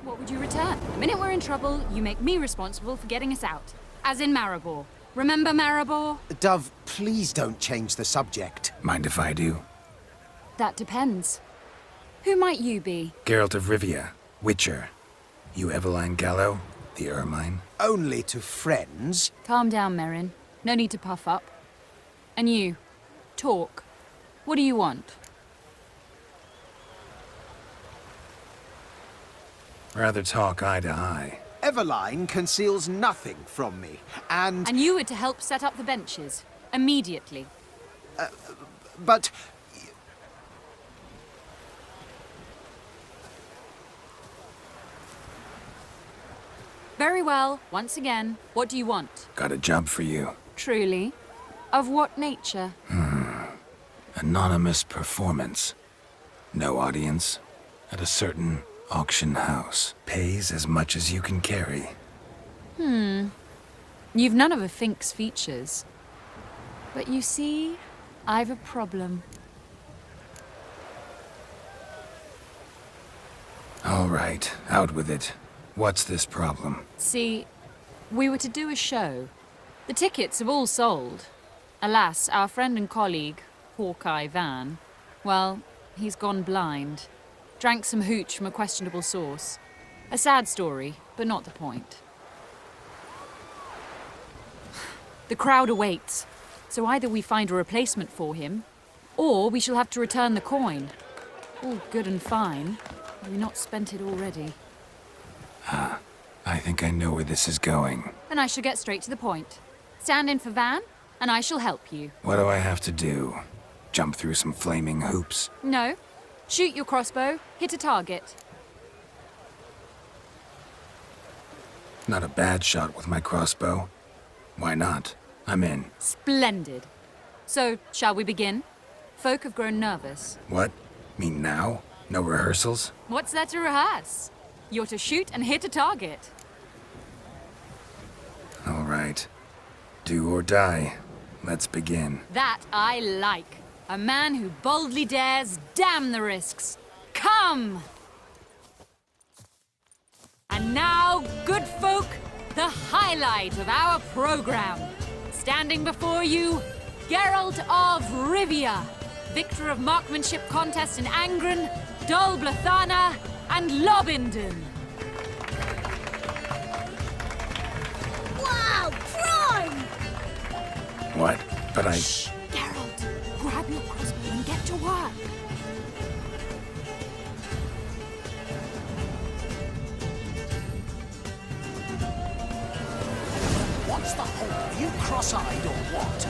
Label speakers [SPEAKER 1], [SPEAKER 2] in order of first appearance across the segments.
[SPEAKER 1] What would you return? The minute we're in trouble, you make me responsible for getting us out. As in Maribor. Remember Maribor?
[SPEAKER 2] Dove, please don't change the subject.
[SPEAKER 3] Mind if I do?
[SPEAKER 1] That depends. Who might you be?
[SPEAKER 3] Geralt of Rivia, Witcher. You Eveline Gallo, the Ermine?
[SPEAKER 2] Only to friends.
[SPEAKER 1] Calm down, Merrin. No need to puff up. And you, talk. What do you want?
[SPEAKER 3] Rather talk eye to eye.
[SPEAKER 2] Eveline conceals nothing from me, and...
[SPEAKER 1] And you were to help set up the benches. Immediately.
[SPEAKER 2] But...
[SPEAKER 1] Very well. Once again, what do you want?
[SPEAKER 3] Got a job for you.
[SPEAKER 1] Truly? Of what nature?
[SPEAKER 3] Anonymous performance. No audience. At a certain auction house. Pays as much as you can carry.
[SPEAKER 1] You've none of a Fink's features. But you see, I've a problem.
[SPEAKER 3] All right, out with it. What's this problem?
[SPEAKER 1] See, we were to do a show. The tickets have all sold. Alas, our friend and colleague, Hawkeye Van, well, he's gone blind. Drank some hooch from a questionable source. A sad story, but not the point. The crowd awaits, so either we find a replacement for him, or we shall have to return the coin. All good and fine. Have we not spent it already?
[SPEAKER 3] I think I know where this is going.
[SPEAKER 1] Then I shall get straight to the point. Stand in for Van, and I shall help you.
[SPEAKER 3] What do I have to do? Jump through some flaming hoops?
[SPEAKER 1] No. Shoot your crossbow, hit a target.
[SPEAKER 3] Not a bad shot with my crossbow. Why not? I'm in.
[SPEAKER 1] Splendid. So, shall we begin? Folk have grown nervous.
[SPEAKER 3] What? Mean now? No rehearsals?
[SPEAKER 1] What's there to rehearse? You're to shoot and hit a target.
[SPEAKER 3] All right. Do or die. Let's begin.
[SPEAKER 1] That I like. A man who boldly dares, damn the risks. Come! And now, good folk, the highlight of our program. Standing before you, Geralt of Rivia, victor of marksmanship contests in Angren, Dol Blathana, and Lobindon.
[SPEAKER 4] Wow, prime!
[SPEAKER 3] What? But I...
[SPEAKER 1] Shh, Geralt, grab your crossbow and get to work.
[SPEAKER 2] What's the whole? Are you cross-eyed or what?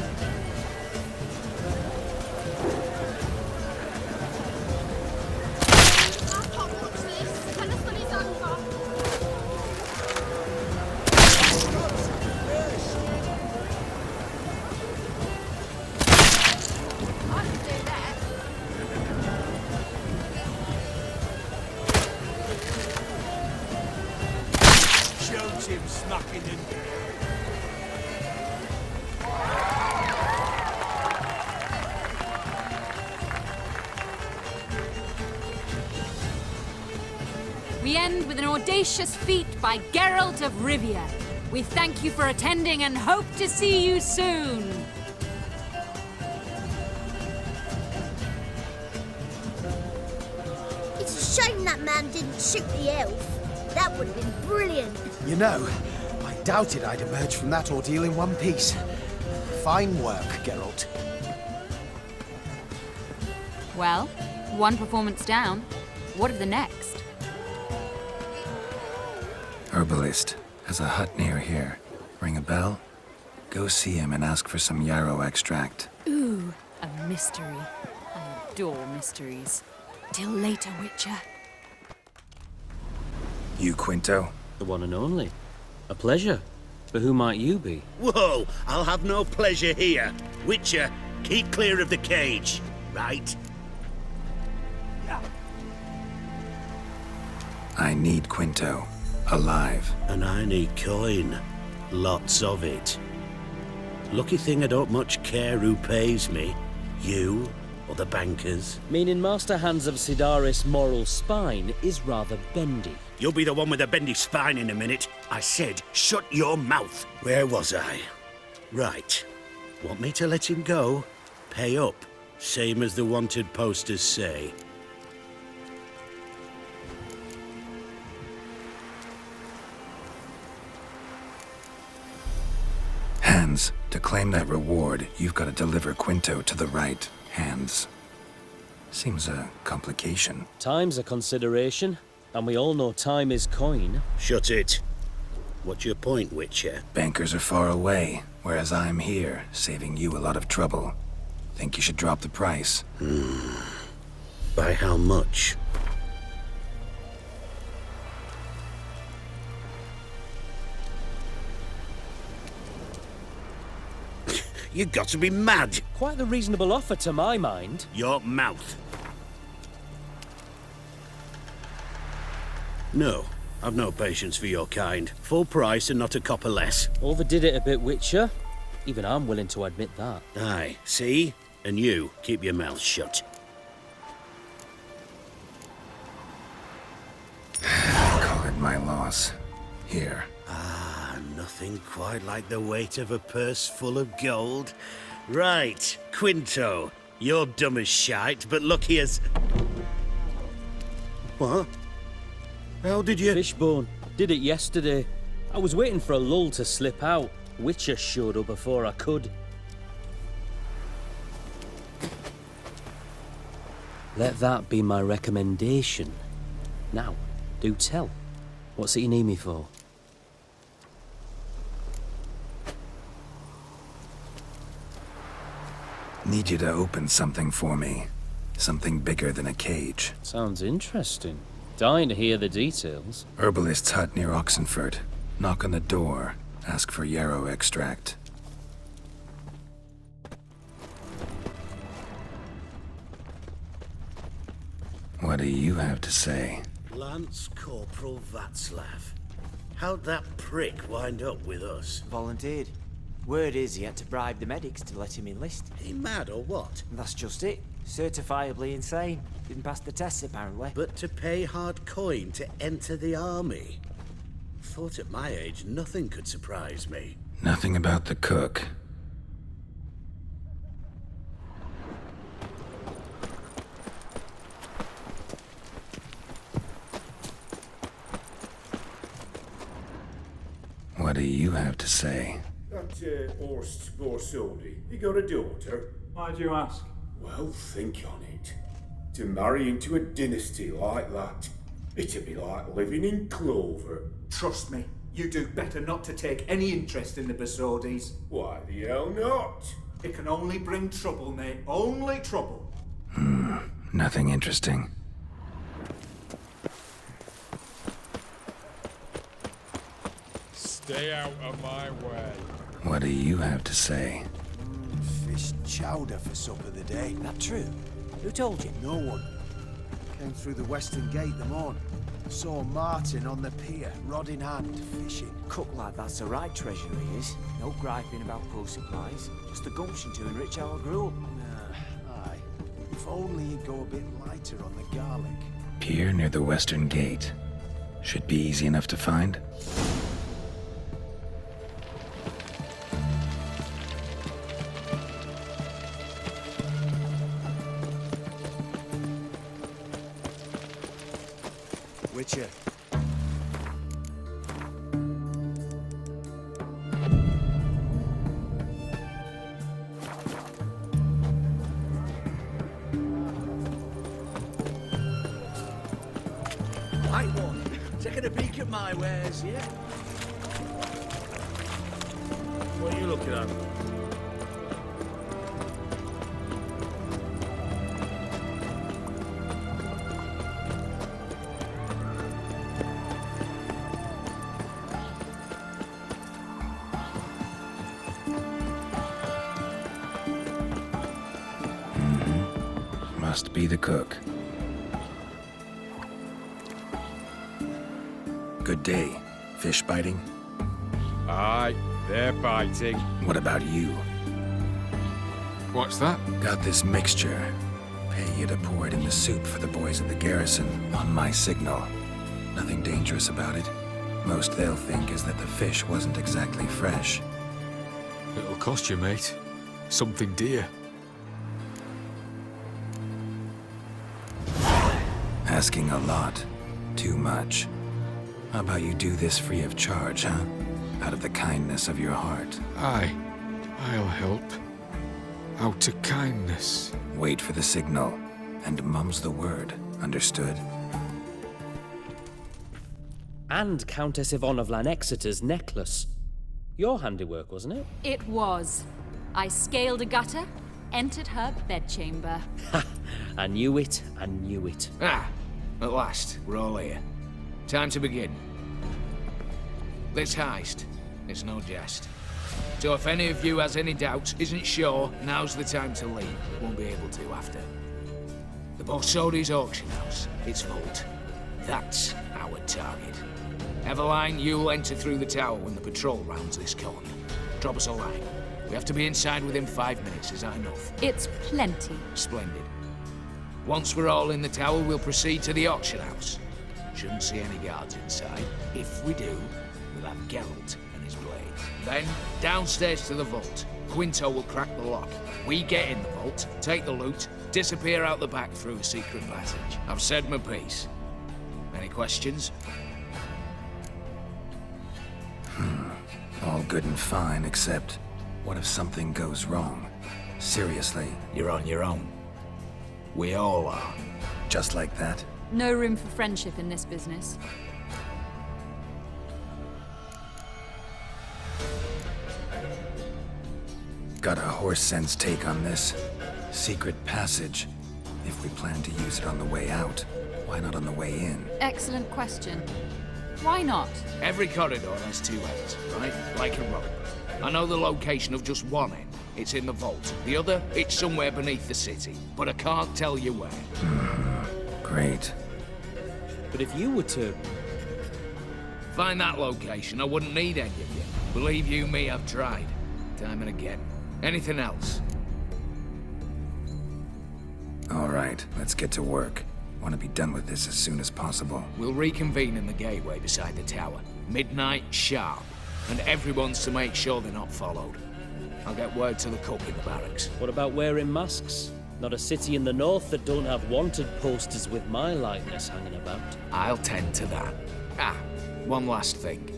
[SPEAKER 4] I can't watch this. Tell us when it's over. I can do that.
[SPEAKER 5] Shoot him, Snuckington.
[SPEAKER 1] We end with an audacious feat by Geralt of Rivia. We thank you for attending and hope to see you soon.
[SPEAKER 4] It's a shame that man didn't shoot the elf. That would have been brilliant.
[SPEAKER 2] You know, I doubted I'd emerge from that ordeal in one piece. Fine work, Geralt.
[SPEAKER 1] Well, one performance down. What of the next?
[SPEAKER 3] Herbalist. Has a hut near here. Ring a bell? Go see him and ask for some yarrow extract.
[SPEAKER 1] Ooh, a mystery. I adore mysteries. Till later, Witcher.
[SPEAKER 3] You, Quinto?
[SPEAKER 6] The one and only. A pleasure. But who might you be?
[SPEAKER 5] Whoa, I'll have no pleasure here. Witcher, keep clear of the cage, right?
[SPEAKER 3] I need Quinto. Alive.
[SPEAKER 5] And I need coin. Lots of it. Lucky thing I don't much care who pays me. You or the bankers.
[SPEAKER 6] Meaning Master Hans of Sidaris' moral spine is rather bendy.
[SPEAKER 5] You'll be the one with the bendy spine in a minute. I said, shut your mouth. Where was I? Right. Want me to let him go? Pay up. Same as the wanted posters say.
[SPEAKER 3] Hands, to claim that reward, you've got to deliver Quinto to the right hands. Seems a complication.
[SPEAKER 6] Time's a consideration, and we all know time is coin.
[SPEAKER 5] Shut it. What's your point, Witcher?
[SPEAKER 3] Bankers are far away, whereas I'm here, saving you a lot of trouble. Think you should drop the price?
[SPEAKER 5] By how much? You got to be mad!
[SPEAKER 6] Quite the reasonable offer to my mind.
[SPEAKER 5] Your mouth. No, I've no patience for your kind. Full price and not a copper less.
[SPEAKER 6] Overdid it a bit, Witcher. Even I'm willing to admit that.
[SPEAKER 5] Aye, see? And you, keep your mouth shut.
[SPEAKER 3] Call it my loss. Here.
[SPEAKER 5] Nothing quite like the weight of a purse full of gold. Right, Quinto, you're dumb as shite, but lucky as... What? How did you...
[SPEAKER 6] Fishbone. Did it yesterday. I was waiting for a lull to slip out. Witcher showed up before I could. Let that be my recommendation. Now, do tell. What's it you need me for?
[SPEAKER 3] Need you to open something for me. Something bigger than a cage.
[SPEAKER 6] Sounds interesting. Dying to hear the details.
[SPEAKER 3] Herbalist's hut near Oxenford. Knock on the door. Ask for yarrow extract. What do you have to say?
[SPEAKER 5] Lance Corporal Václav. How'd that prick wind up with us?
[SPEAKER 7] Volunteered. Word is he had to bribe the medics to let him enlist.
[SPEAKER 5] He mad or what?
[SPEAKER 7] That's just it. Certifiably insane. Didn't pass the tests, apparently.
[SPEAKER 5] But to pay hard coin to enter the army? Thought at my age nothing could surprise me.
[SPEAKER 3] Nothing about the cook. What do you have to say?
[SPEAKER 8] That Horst Borsodi, he got a daughter.
[SPEAKER 9] Why do you ask?
[SPEAKER 8] Well, think on it. To marry into a dynasty like that, it'd be like living in clover.
[SPEAKER 9] Trust me, you do better not to take any interest in the Besodis.
[SPEAKER 8] Why the hell not?
[SPEAKER 9] It can only bring trouble, mate. Only trouble.
[SPEAKER 3] Nothing interesting.
[SPEAKER 10] Stay out of my way.
[SPEAKER 3] What do you have to say?
[SPEAKER 2] Fish chowder for supper the day.
[SPEAKER 7] That true? Who told you?
[SPEAKER 2] No one. Came through the western gate the morning. Saw Martin on the pier, rod in hand, fishing.
[SPEAKER 7] Cook like that's the right treasure he is. No griping about poor supplies. Just the gumption to enrich our gruel.
[SPEAKER 2] Aye. If only he'd go a bit lighter on the garlic.
[SPEAKER 3] Pier near the western gate. Should be easy enough to find.
[SPEAKER 2] Witcher.
[SPEAKER 5] Right one. Taking a peek at my wares, yeah? What are you looking at?
[SPEAKER 3] Must be the cook. Good day. Fish biting?
[SPEAKER 10] Aye, they're biting.
[SPEAKER 3] What about you?
[SPEAKER 10] What's that?
[SPEAKER 3] Got this mixture. pay you to pour it in the soup for the boys at the garrison on my signal. Nothing dangerous about it. Most they'll think is that the fish wasn't exactly fresh.
[SPEAKER 10] It'll cost you, mate. Something dear.
[SPEAKER 3] Asking a lot. Too much. How about you do this free of charge, huh? Out of the kindness of your heart.
[SPEAKER 10] Aye, I'll help. Out of kindness.
[SPEAKER 3] Wait for the signal, and mum's the word. Understood?
[SPEAKER 6] And Countess Yvonne of Lanexeter's necklace. Your handiwork, wasn't it?
[SPEAKER 1] It was. I scaled a gutter, entered her bedchamber.
[SPEAKER 6] Ha! I knew it, I knew it.
[SPEAKER 11] Ah, at last, we're all here. Time to begin. This heist, it's no jest. So if any of you has any doubts, isn't sure, now's the time to leave. Won't be able to after. The Borsodi's auction house, its vault. That's our target. Eveline, you'll enter through the tower when the patrol rounds this corner. Drop us a line. We have to be inside within 5 minutes, is that enough?
[SPEAKER 1] It's plenty.
[SPEAKER 11] Splendid. Once we're all in the tower, we'll proceed to the auction house. Shouldn't see any guards inside. If we do, we'll have Geralt and his blades. Then, downstairs to the vault. Quinto will crack the lock. We get in the vault, take the loot, disappear out the back through a secret passage. I've said my piece. Any questions?
[SPEAKER 3] All good and fine, except what if something goes wrong? Seriously.
[SPEAKER 11] You're on your own. We all are.
[SPEAKER 3] Just like that?
[SPEAKER 1] No room for friendship in this business.
[SPEAKER 3] Got a horse sense take on this. Secret passage. If we plan to use it on the way out, why not on the way in?
[SPEAKER 1] Excellent question. Why not?
[SPEAKER 11] Every corridor has two ends, right? Like a rope. I know the location of just one end. It's in the vault. The other, it's somewhere beneath the city. But I can't tell you where.
[SPEAKER 3] Great.
[SPEAKER 6] But if you were to...
[SPEAKER 11] find that location, I wouldn't need any of you. Believe you me, I've tried. Time and again. Anything else?
[SPEAKER 3] All right, let's get to work. Want to be done with this as soon as possible.
[SPEAKER 11] We'll reconvene in the gateway beside the tower. Midnight sharp. And everyone's to make sure they're not followed. I'll get word to the cook in the barracks.
[SPEAKER 6] What about wearing masks? Not a city in the north that don't have wanted posters with my likeness hanging about.
[SPEAKER 11] I'll tend to that. Ah, one last thing.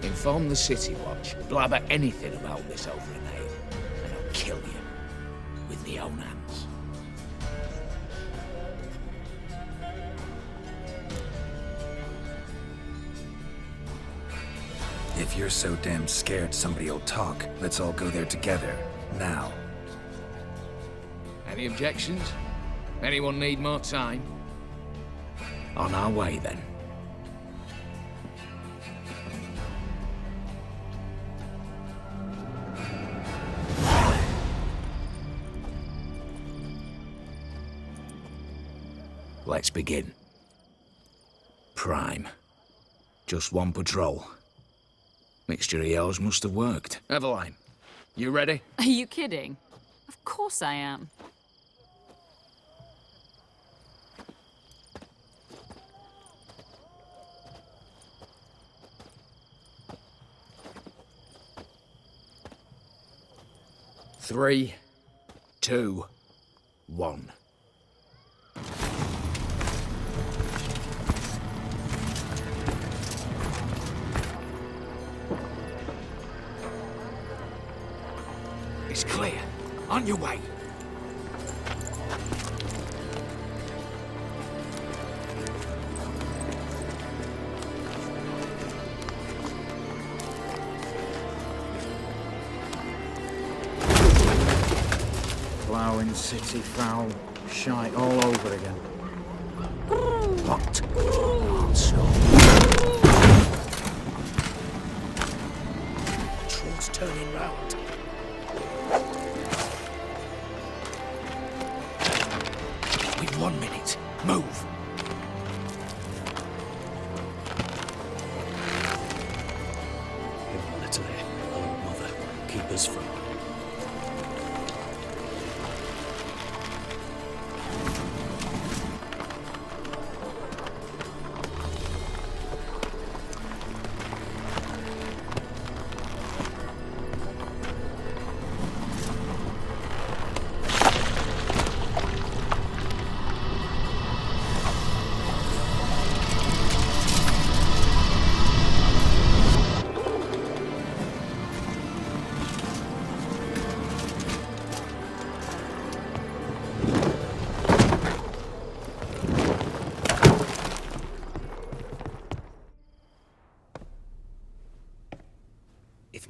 [SPEAKER 11] Inform the City Watch. Blabber anything about this over an ale, and I'll kill you with my own hands.
[SPEAKER 3] If you're so damn scared somebody'll talk, let's all go there together. Now.
[SPEAKER 11] Any objections? Anyone need more time? On our way, then. Let's begin. Prime. Just one patrol. Mixture of yours must have worked. Eveline, you ready?
[SPEAKER 1] Are you kidding? Of course I am.
[SPEAKER 11] Three, two, one. It's clear. On your way.
[SPEAKER 7] Ploughing city foul. Shite all over again.
[SPEAKER 11] What? Also.
[SPEAKER 5] Patrol's turning round.
[SPEAKER 11] We've 1 minute. Move.
[SPEAKER 6] Here a little here, old mother. Keep us from...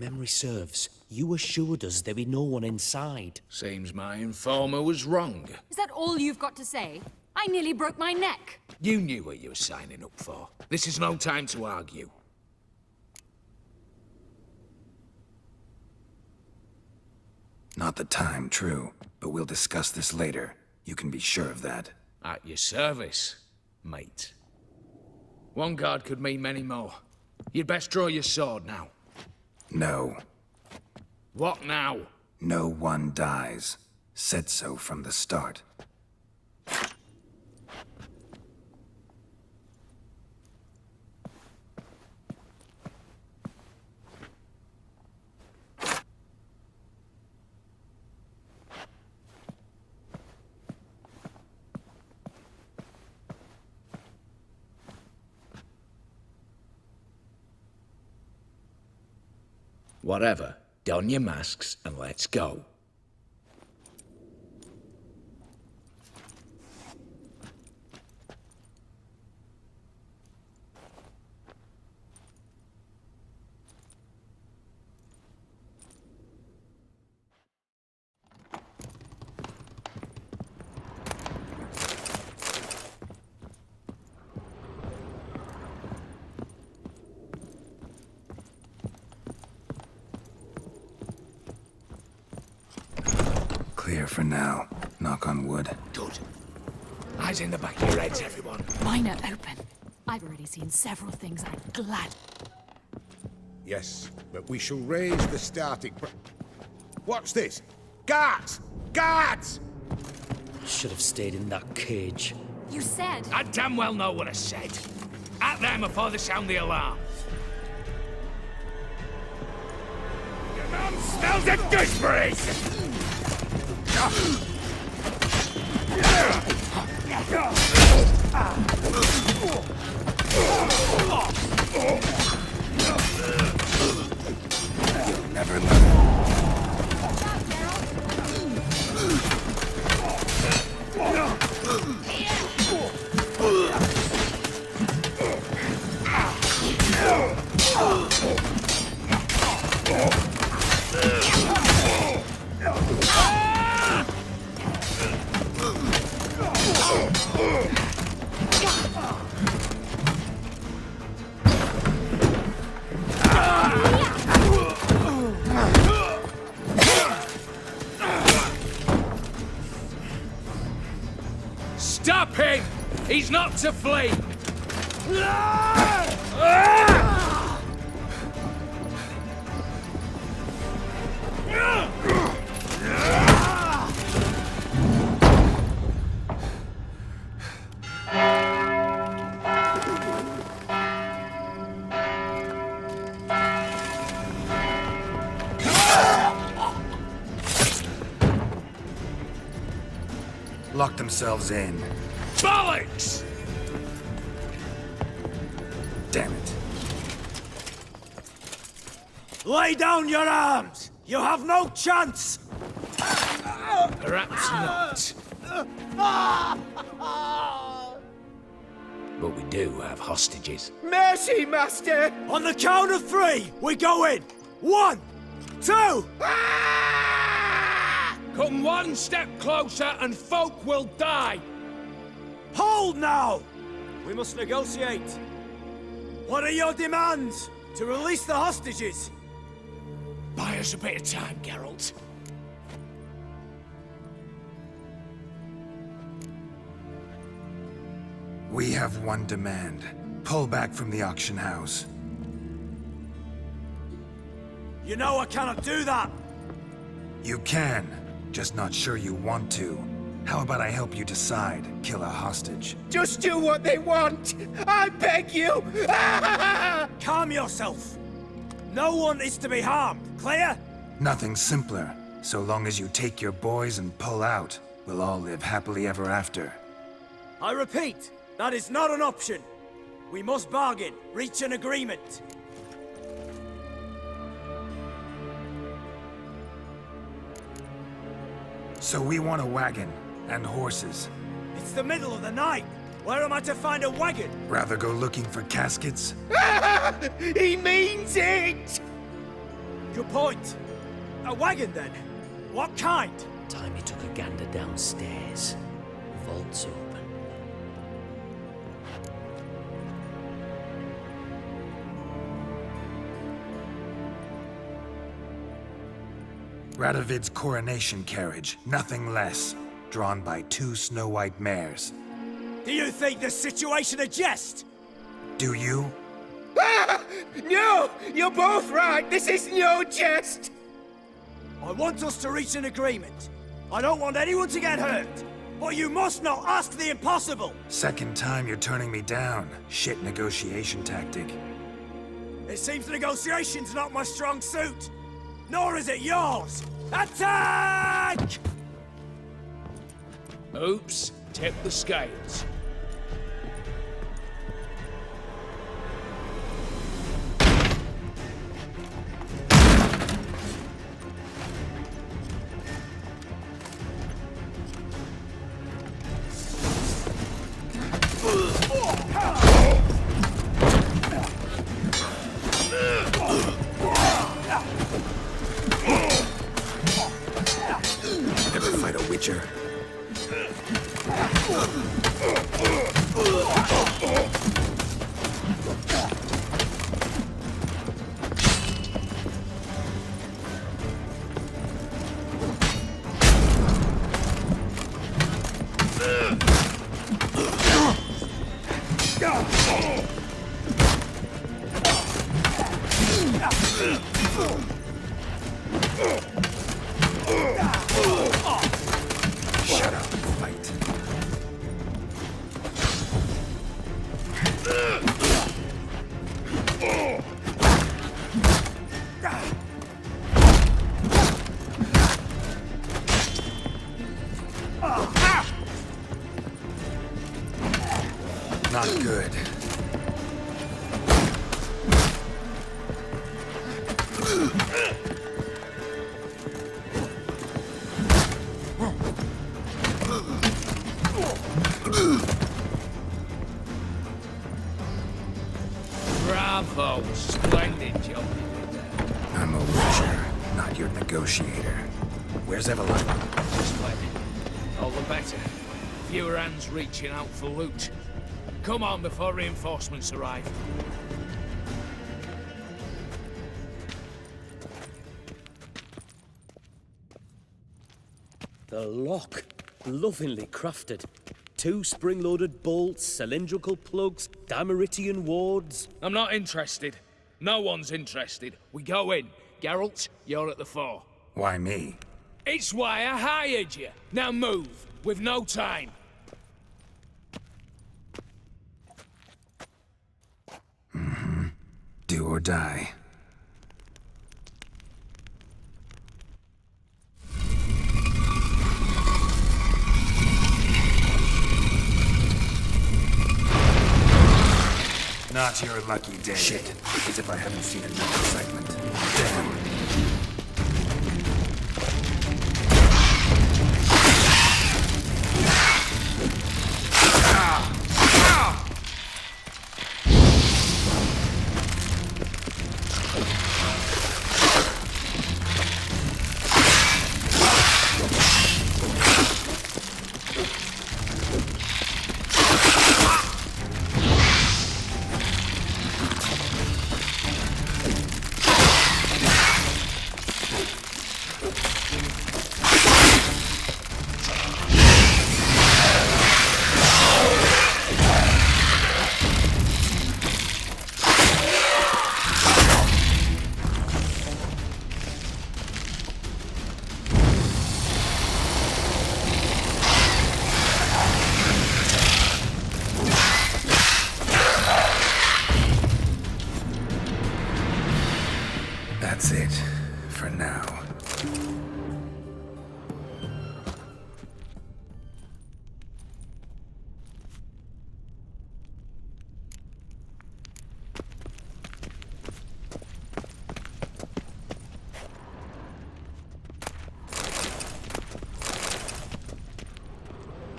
[SPEAKER 6] memory serves, you assured us there be no one inside.
[SPEAKER 11] Seems my informer was wrong.
[SPEAKER 1] Is that all you've got to say? I nearly broke my neck.
[SPEAKER 11] You knew what you were signing up for. This is no time to argue.
[SPEAKER 3] Not the time, true. But we'll discuss this later. You can be sure of that.
[SPEAKER 11] At your service, mate. One guard could mean many more. You'd best draw your sword now.
[SPEAKER 3] No.
[SPEAKER 11] What now?
[SPEAKER 3] No one dies. Said so from the start.
[SPEAKER 11] Whatever. Don your masks and let's go.
[SPEAKER 3] Clear for now. Knock on wood.
[SPEAKER 11] Good. Eyes in the back of your heads, everyone.
[SPEAKER 1] Mine are open. I've already seen several things I'm glad.
[SPEAKER 12] Yes, but we shall raise the starting... What's this? Guards! Guards!
[SPEAKER 6] Should have stayed in that cage.
[SPEAKER 1] You said...
[SPEAKER 11] I damn well know what I said. At them before they sound the alarm. Your mum smells of gooseberries!
[SPEAKER 3] You'll never learn.
[SPEAKER 11] Stop him! He's not to flee!
[SPEAKER 3] Lock themselves in.
[SPEAKER 11] Bollocks!
[SPEAKER 3] Damn it.
[SPEAKER 7] Lay down your arms! You have no chance!
[SPEAKER 11] Perhaps not. But we do have hostages.
[SPEAKER 7] Mercy, Master! On the count of 3, we go in! 1, 2...
[SPEAKER 11] Come one step closer and folk will die!
[SPEAKER 7] Hold now! We must negotiate. What are your demands? To release the hostages?
[SPEAKER 11] Buy us a bit of time, Geralt.
[SPEAKER 3] We have one demand. Pull back from the auction house.
[SPEAKER 7] You know I cannot do that!
[SPEAKER 3] You can. Just not sure you want to. How about I help you decide? Kill a hostage.
[SPEAKER 7] Just do what they want! I beg you! Calm yourself! No one is to be harmed, clear?
[SPEAKER 3] Nothing simpler. So long as you take your boys and pull out, we'll all live happily ever after.
[SPEAKER 7] I repeat, that is not an option. We must bargain, reach an agreement.
[SPEAKER 3] So we want a wagon, and horses.
[SPEAKER 7] It's the middle of the night. Where am I to find a wagon?
[SPEAKER 3] Rather go looking for caskets?
[SPEAKER 7] He means it! Good point. A wagon, then? What kind?
[SPEAKER 6] Time he took a gander downstairs. Vault's open.
[SPEAKER 3] Radovid's coronation carriage, nothing less. Drawn by 2 snow-white mares.
[SPEAKER 7] Do you think the situation a jest?
[SPEAKER 3] Do you?
[SPEAKER 7] Ah! No! You're both right! This is no jest! I want us to reach an agreement. I don't want anyone to get hurt. But you must not ask the impossible!
[SPEAKER 3] Second time you're turning me down. Shit negotiation tactic.
[SPEAKER 7] It seems negotiation's not my strong suit. Nor is it yours! Attack!
[SPEAKER 11] Oops, tip the scales.
[SPEAKER 3] Never fight a witcher. Shut up and fight. Not good.
[SPEAKER 11] Bravo, splendid job.
[SPEAKER 3] I'm a witcher, not your negotiator. Where's Evelyn?
[SPEAKER 11] Splendid. All the better. Fewer hands reaching out for loot. Come on before reinforcements arrive.
[SPEAKER 6] The lock. Lovingly crafted. 2 spring-loaded bolts, cylindrical plugs, Dimeritian wards.
[SPEAKER 11] I'm not interested. No one's interested. We go in. Geralt, you're at the fore.
[SPEAKER 3] Why me?
[SPEAKER 11] It's why I hired you. Now move. We've no time.
[SPEAKER 3] Do or die. Not your lucky day. Shit. As if I haven't seen enough excitement. Damn. That's it, for now.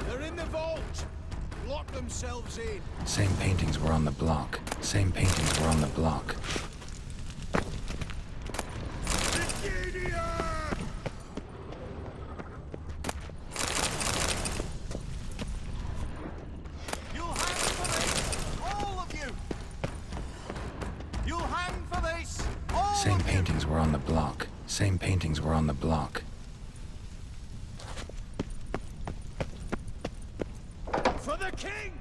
[SPEAKER 2] They're in the vault! Lock themselves in.
[SPEAKER 3] Same paintings were on the block. Same paintings were on the block. Same paintings were on the block. Same paintings were on the block.
[SPEAKER 7] For the king!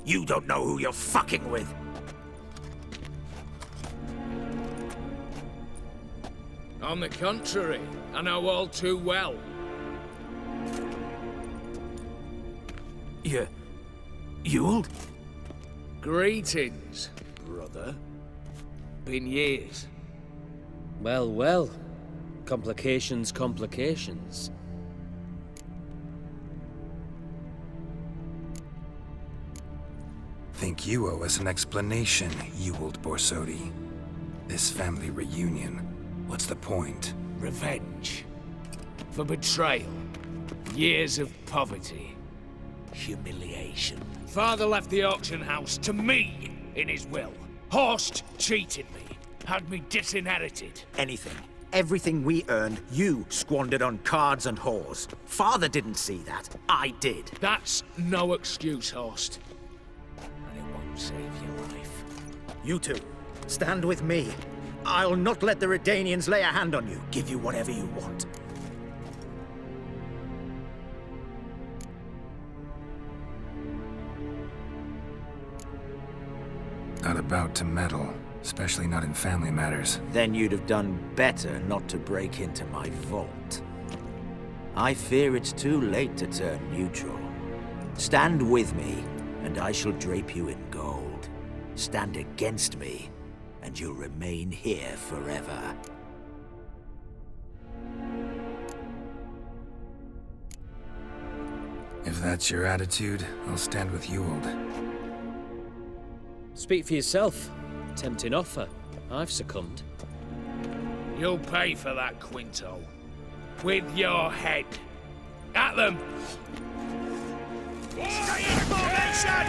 [SPEAKER 5] You don't know who you're fucking with.
[SPEAKER 11] On the contrary, I know all too well.
[SPEAKER 5] Ewald?
[SPEAKER 11] Greetings, brother. Been years.
[SPEAKER 6] Well, well. Complications, complications.
[SPEAKER 3] Think you owe us an explanation, Ewald Borsodi. This family reunion, what's the point?
[SPEAKER 11] Revenge. For betrayal. Years of poverty. Humiliation. Father left the auction house to me in his will. Horst cheated me. Had me disinherited.
[SPEAKER 13] Anything. Everything we earned, you squandered on cards and whores. Father didn't see that. I did.
[SPEAKER 11] That's no excuse, Horst. And it won't save your life.
[SPEAKER 13] You two, stand with me. I'll not let the Redanians lay a hand on you. Give you whatever you want.
[SPEAKER 3] Not about to meddle, especially not in family matters.
[SPEAKER 13] Then you'd have done better not to break into my vault. I fear it's too late to turn neutral. Stand with me, and I shall drape you in gold. Stand against me, and you'll remain here forever.
[SPEAKER 3] If that's your attitude, I'll stand with Ewald.
[SPEAKER 6] Speak for yourself. Tempting offer. I've succumbed.
[SPEAKER 11] You'll pay for that, Quinto. With your head. At them! Stay in formation!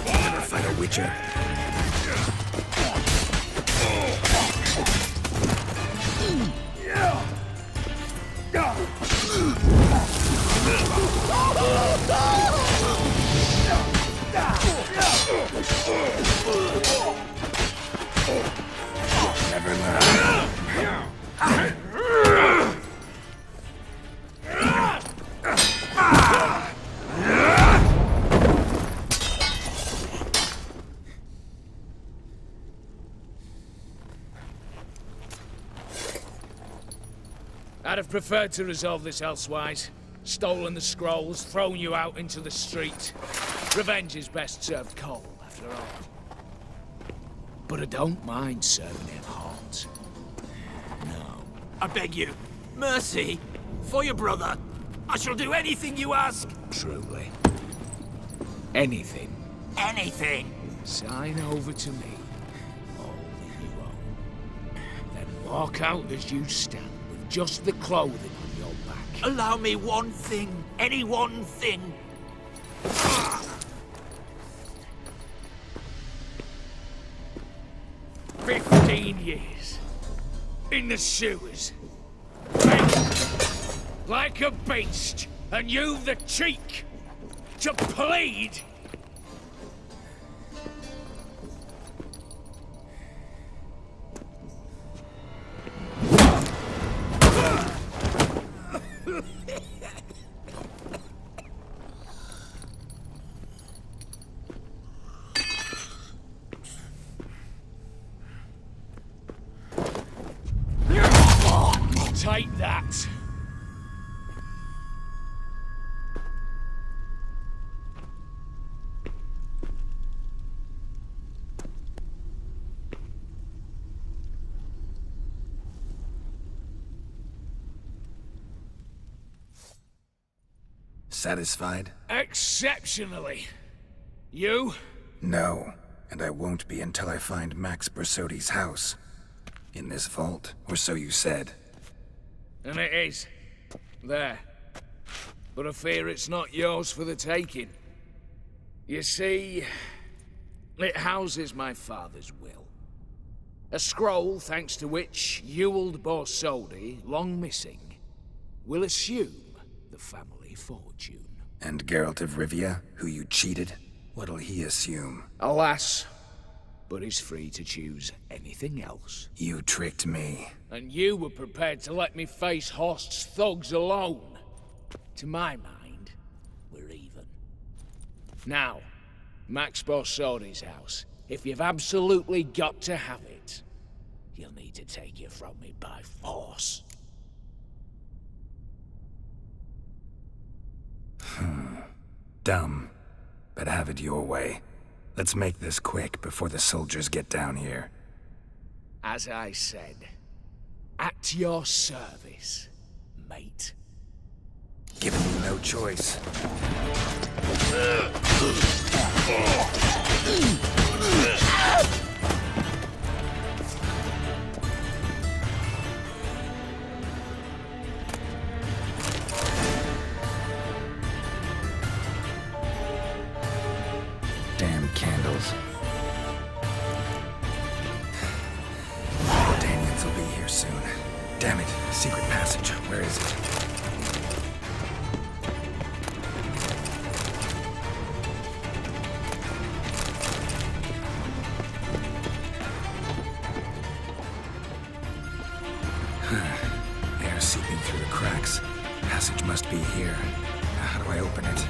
[SPEAKER 3] Never fight a Witcher. Never learn.
[SPEAKER 11] I'd have preferred to resolve this elsewise. Stolen the scrolls, thrown you out into the street. Revenge is best served cold, after all. But I don't mind serving it hot. No.
[SPEAKER 13] I beg you, mercy, for your brother. I shall do anything you ask.
[SPEAKER 11] Truly. Anything.
[SPEAKER 13] Anything.
[SPEAKER 11] Sign over to me. All that you own. Then walk out as you stand, with just the clothing on your back.
[SPEAKER 13] Allow me one thing. Any one thing.
[SPEAKER 11] 15 years. In the sewers. Begging. Like a beast. And you've the cheek to plead. Take that.
[SPEAKER 3] Satisfied?
[SPEAKER 11] Exceptionally. You?
[SPEAKER 3] No, and I won't be until I find Max Bersodi's house. In this vault, or so you said.
[SPEAKER 11] And it is. There. But I fear it's not yours for the taking. You see, it houses my father's will. A scroll thanks to which Ewald Borsodi, long missing, will assume the family fortune.
[SPEAKER 3] And Geralt of Rivia, who you cheated, what'll he assume?
[SPEAKER 11] Alas, but he's free to choose anything else.
[SPEAKER 3] You tricked me.
[SPEAKER 11] And you were prepared to let me face Horst's thugs alone. To my mind, we're even. Now, Max Borsodi's house. If you've absolutely got to have it, you'll need to take it from me by force.
[SPEAKER 3] Dumb, but have it your way. Let's make this quick before the soldiers get down here.
[SPEAKER 11] As I said, at your service, mate.
[SPEAKER 3] Given you no choice. Damn candles. Daniels will be here soon. Damn it, secret passage. Where is it? Air seeping through the cracks. Passage must be here. How do I open it?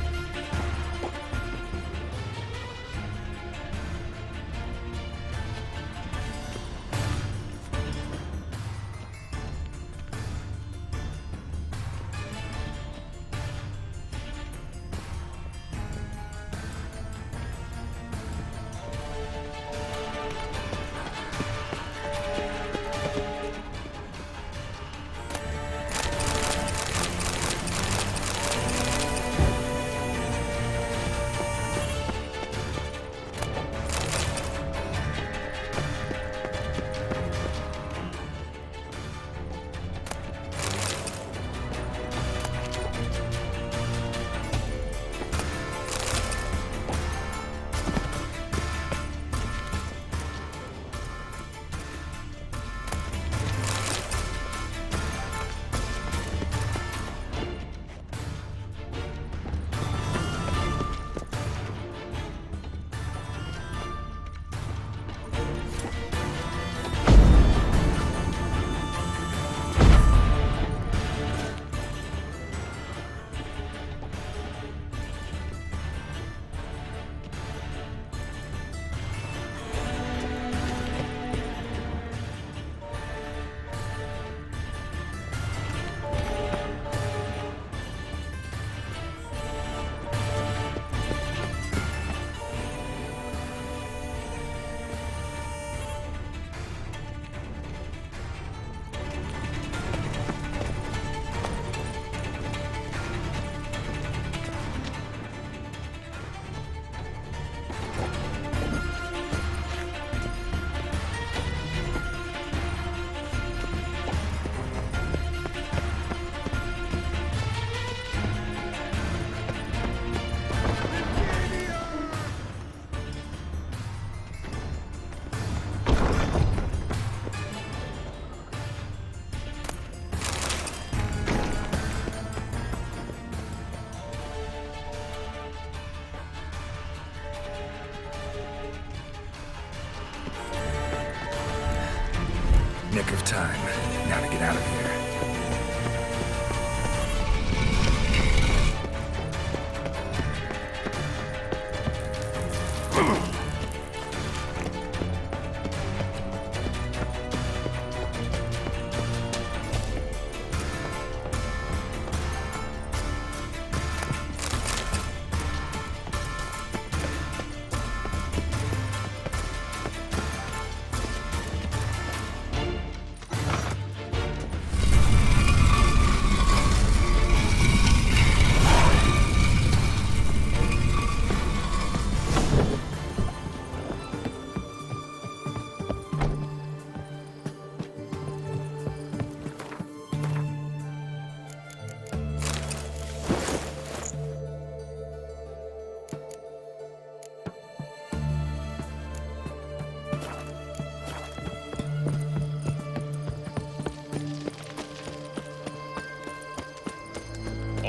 [SPEAKER 3] Nick of time. Now to get out of here.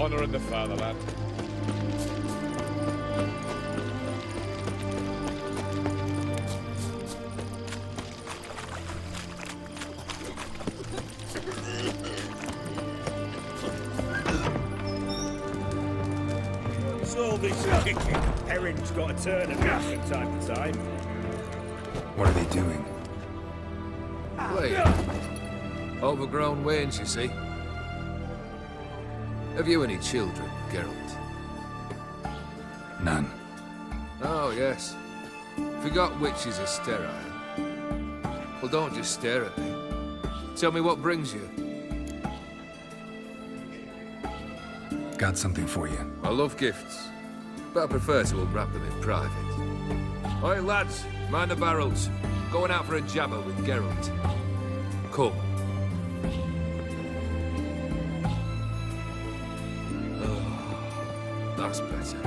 [SPEAKER 10] honour and the fatherland.
[SPEAKER 7] What's all this kicking? Herring's got to turn a bit from time to time.
[SPEAKER 3] What are they doing?
[SPEAKER 11] Playing. Overgrown wains, you see. Have you any children, Geralt?
[SPEAKER 3] None.
[SPEAKER 11] Oh, yes. Forgot witches are sterile. Well, don't just stare at me. Tell me what brings you.
[SPEAKER 3] Got something for you.
[SPEAKER 11] I love gifts, but I prefer to unwrap them in private. Oi, lads, mind the barrels. Going out for a jabber with Geralt. Come. Oh, that's better.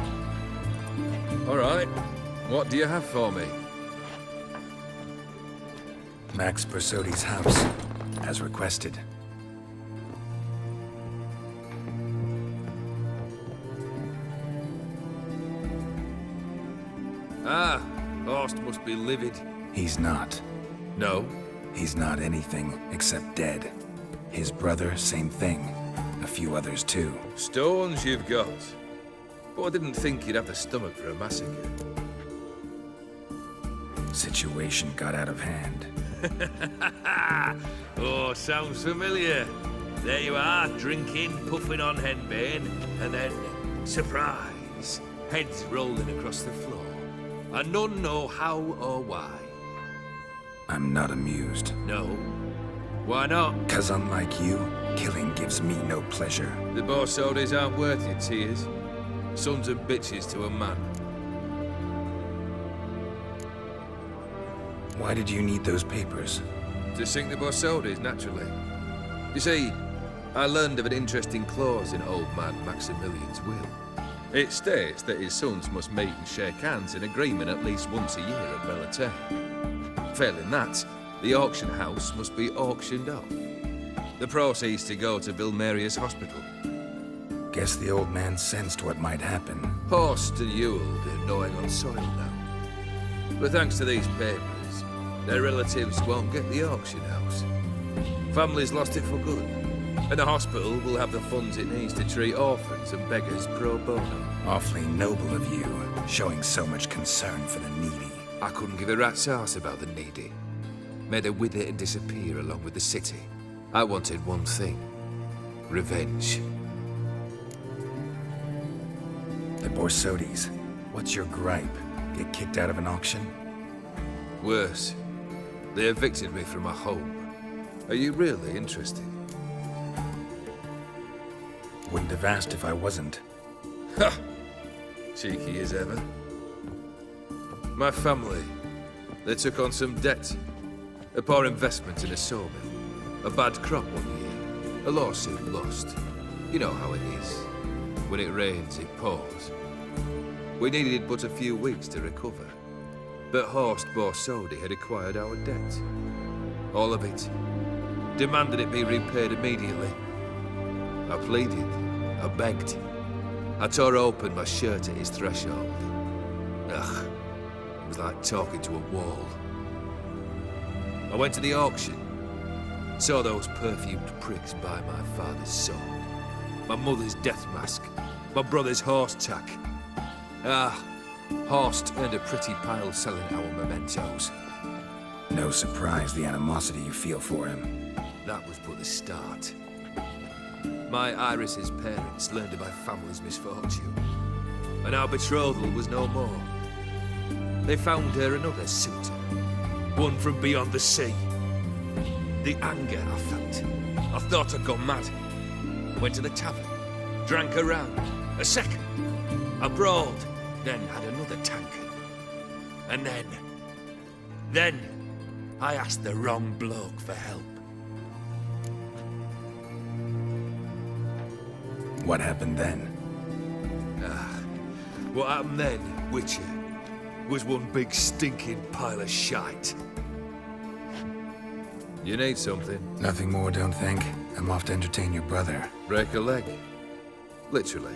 [SPEAKER 11] All right. What do you have for me?
[SPEAKER 3] Max Bersodi's house, as requested.
[SPEAKER 11] Ah, Horst must be livid.
[SPEAKER 3] He's not.
[SPEAKER 11] No?
[SPEAKER 3] He's not anything except dead. His brother, same thing. A few others too.
[SPEAKER 11] Stones you've got. But I didn't think you'd have the stomach for a massacre.
[SPEAKER 3] Situation got out of hand.
[SPEAKER 11] Oh, sounds familiar. There you are, drinking, puffing on henbane, and then, surprise, heads rolling across the floor. And none know how or why.
[SPEAKER 3] I'm not amused.
[SPEAKER 11] No? Why not?
[SPEAKER 3] 'Cause unlike you, killing gives me no pleasure.
[SPEAKER 11] The Borsodis aren't worth your tears. Sons of bitches to a man.
[SPEAKER 3] Why did you need those papers?
[SPEAKER 11] To sink the Borsodis, naturally. You see, I learned of an interesting clause in old man Maximilian's will. It states that his sons must meet and shake hands in agreement at least once a year at Bellatane. Failing that, the auction house must be auctioned off. The proceeds to go to Vilmeria's hospital.
[SPEAKER 3] Guess the old man sensed what might happen.
[SPEAKER 11] Horst and Ewald are gnawing on soil now. But thanks to these papers, their relatives won't get the auction house. Families lost it for good. And the hospital will have the funds it needs to treat orphans and beggars pro bono.
[SPEAKER 3] Awfully noble of you, showing so much concern for the needy.
[SPEAKER 11] I couldn't give a rat's ass about the needy. Made her wither and disappear along with the city. I wanted one thing. Revenge.
[SPEAKER 3] The Borsodis. What's your gripe? Get kicked out of an auction?
[SPEAKER 11] Worse. They evicted me from my home. Are you really interested?
[SPEAKER 3] Wouldn't have asked if I wasn't.
[SPEAKER 11] Ha! Cheeky as ever. My family, they took on some debt. A poor investment in a sawmill. A bad crop one year. A lawsuit lost. You know how it is. When it rains, it pours. We needed but a few weeks to recover. But Horst Borsodi had acquired our debt. All of it. Demanded it be repaid immediately. I pleaded. I begged. I tore open my shirt at his threshold. Ugh. It was like talking to a wall. I went to the auction. Saw those perfumed pricks buy my father's sword. My mother's death mask. My brother's horse tack. Ah, Horst earned a pretty pile selling our mementos.
[SPEAKER 3] No surprise the animosity you feel for him.
[SPEAKER 11] That was but the start. My Iris's parents learned of my family's misfortune, and our betrothal was no more. They found her another suitor, one from beyond the sea. The anger I felt, I thought I'd gone mad. Went to the tavern, drank a round, a second. I brawled, then had another tankard. And then, I asked the wrong bloke for help.
[SPEAKER 3] What happened then?
[SPEAKER 11] What happened then, Witcher, was one big stinking pile of shite. You need something?
[SPEAKER 3] Nothing more, don't think. I'm off to entertain your brother.
[SPEAKER 11] Break a leg?
[SPEAKER 14] Literally.